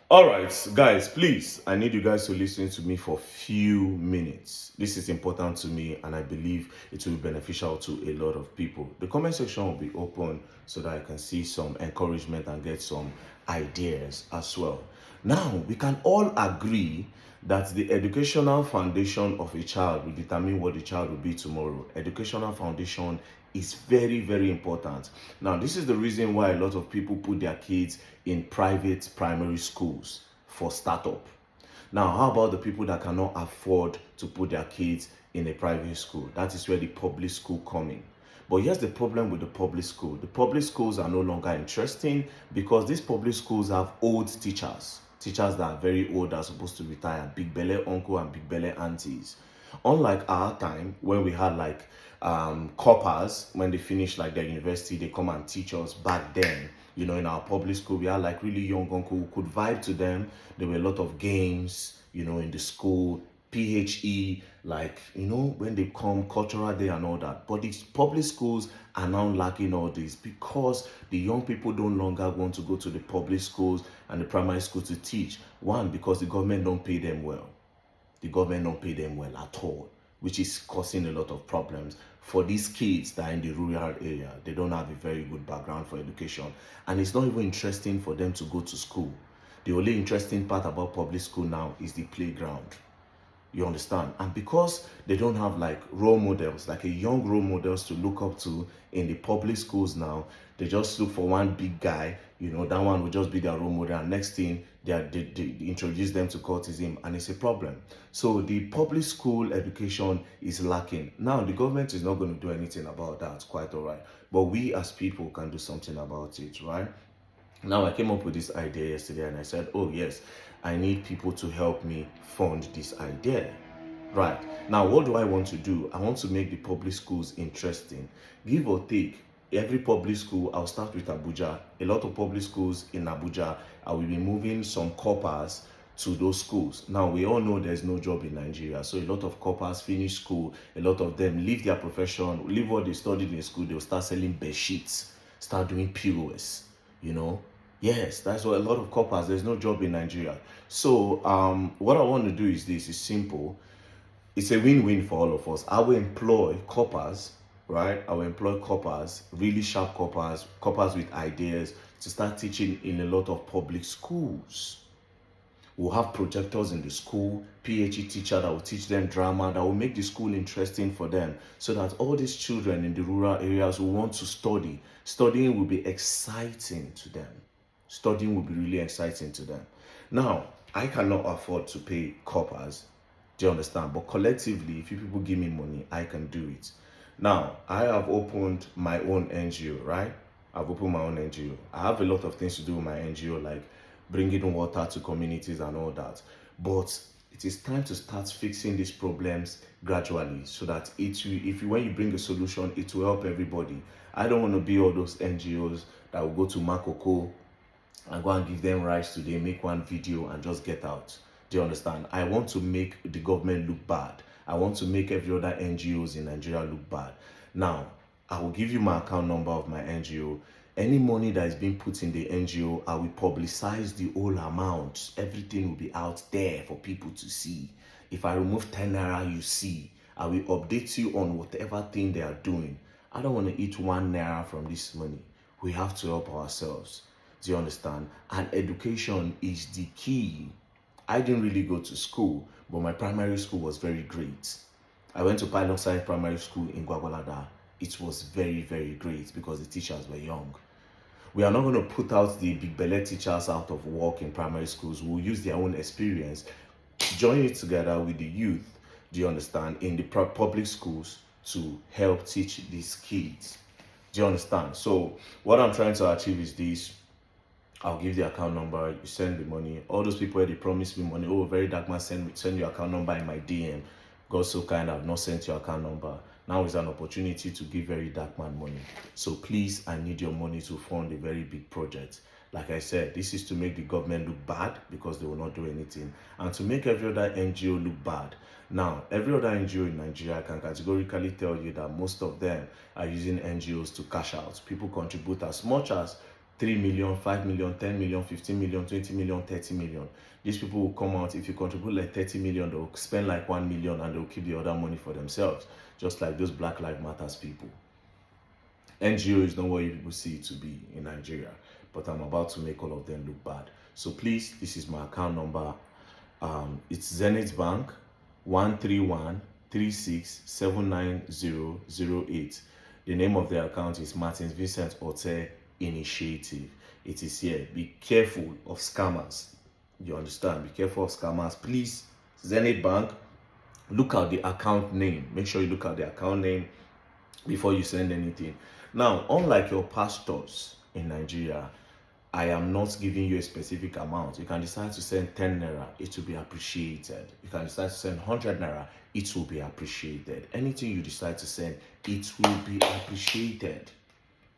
All right, guys, please, I need you guys to listen to me for few minutes. This is important to me, and I believe it will be beneficial to a lot of people. The comment section will be open so that I can see some encouragement and get some ideas as well. Now, we can all agree that the educational foundation of a child will determine what the child will be tomorrow. Educational foundation is very, very important. Now, this is the reason why a lot of people put their kids in private primary schools for startup. Now, how about the people that cannot afford to put their kids in a private school? That is where the public school come in. But here's the problem with the public school. The public schools are no longer interesting because these public schools have old teachers. Teachers that are very old are supposed to retire. Big belly uncle and big belly aunties. Unlike our time when we had like coppers, when they finish like their university, they come and teach us back then. You know, in our public school, we had like really young uncle who could vibe to them. There were a lot of games, you know, in the school, PHE, like, you know, when they come, cultural day and all that. But these public schools are now lacking all this because the young people don't longer want to go to the public schools and the primary school to teach. One, because the government don't pay them well. The government don't pay them well at all, which is causing a lot of problems for these kids that are in the rural area. They don't have a very good background for education, and it's not even interesting for them to go to school. The only interesting part about public school now is the playground. You understand? And because they don't have like role models, like a young role models to look up to in the public schools now, they just look for one big guy, you know, that one will just be their role model. And next thing, they introduce them to cultism, and it's a problem. So the public school education is lacking. Now, the government is not going to do anything about that, quite all right. But we as people can do something about it, right? Now, I came up with this idea yesterday and I said, oh, yes, I need people to help me fund this idea. Right. Now, what do I want to do? I want to make the public schools interesting. Give or take, every public school, I'll start with Abuja. A lot of public schools in Abuja, I will be moving some corpers to those schools. Now, we all know there's no job in Nigeria. So a lot of corpers finish school. A lot of them leave their profession, leave what they studied in school. They'll start selling bed sheets, start doing POS, you know. Yes, that's what a lot of corpers, there's no job in Nigeria. So what I want to do is this, it's simple. It's a win-win for all of us. I will employ coppers, right? I will employ coppers, really sharp coppers, coppers with ideas to start teaching in a lot of public schools. We'll have projectors in the school, PhD teacher that will teach them drama, that will make the school interesting for them, so that all these children in the rural areas will want to study. Studying will be exciting to them. Studying will be really exciting to them. Now, I cannot afford to pay coppers. Do you understand? But collectively, if you people give me money, I can do it. Now, I have opened my own NGO, right? I've opened my own NGO. I have a lot of things to do with my NGO, like bringing water to communities and all that. But it is time to start fixing these problems gradually so that when you bring a solution, it will help everybody. I don't want to be all those NGOs that will go to Makoko and go and give them rights today, make one video and just get out. Do you understand? I want to make the government look bad. I want to make every other NGOs in Nigeria look bad. Now, I will give you my account number of my NGO. Any money that is being put in the NGO, I will publicize the whole amount. Everything will be out there for people to see. If I remove 10 naira, you see. I will update you on whatever thing they are doing. I don't want to eat 1 naira from this money. We have to help ourselves. Do you understand? And education is the key. I didn't really go to school, but my primary school was very great. I went to Pilot Science Primary School in Gwagwalada. It was very, very great because the teachers were young. We are not going to put out the big belly teachers out of work in primary schools. We'll use their own experience, join it together with the youth, do you understand, in the public schools to help teach these kids. Do you understand? So what I'm trying to achieve is this. I'll give the account number, you send the money. All those people where they promise me money, oh, very dark man, send your account number in my DM. God so kind, I've not sent your account number. Now is an opportunity to give very dark man money. So please, I need your money to fund a very big project. Like I said, this is to make the government look bad because they will not do anything, and to make every other NGO look bad. Now, every other NGO in Nigeria can categorically tell you that most of them are using NGOs to cash out. People contribute as much as 3 million, 5 million, 10 million, 15 million, 20 million, 30 million. These people will come out. If you contribute like 30 million, they'll spend like 1 million and they'll keep the other money for themselves, just like those Black Lives Matters people. NGO is not what you people see it to be in Nigeria, but I'm about to make all of them look bad. So please, this is my account number. It's Zenith Bank 13136790008. The name of the account is Martin's Vincent Otse Initiative. It is here. Be careful of scammers. You understand? Be careful of scammers. Please, Zenith Bank, look at the account name. Make sure you look at the account name before you send anything. Now, unlike your pastors in Nigeria, I am not giving you a specific amount. You can decide to send 10 naira, it will be appreciated. You can decide to send 100 naira, it will be appreciated. Anything you decide to send, it will be appreciated.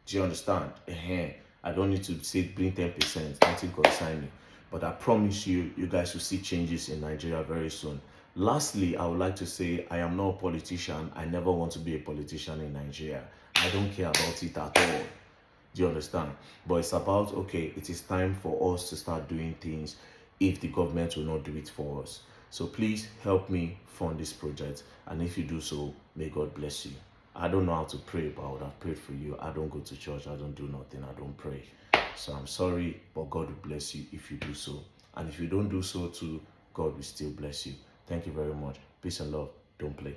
Do you understand? I don't need to say bring 10%, nothing concern me. But I promise you, you guys will see changes in Nigeria very soon. Lastly, I would like to say I am not a politician. I never want to be a politician in Nigeria. I don't care about it at all. Do you understand? But it's about, okay, it is time for us to start doing things if the government will not do it for us. So please help me fund this project. And if you do so, may God bless you. I don't know how to pray, but I would have prayed for you. I don't go to church. I don't do nothing. I don't pray. So I'm sorry, but God will bless you if you do so. And if you don't do so too, God will still bless you. Thank you very much. Peace and love. Don't play.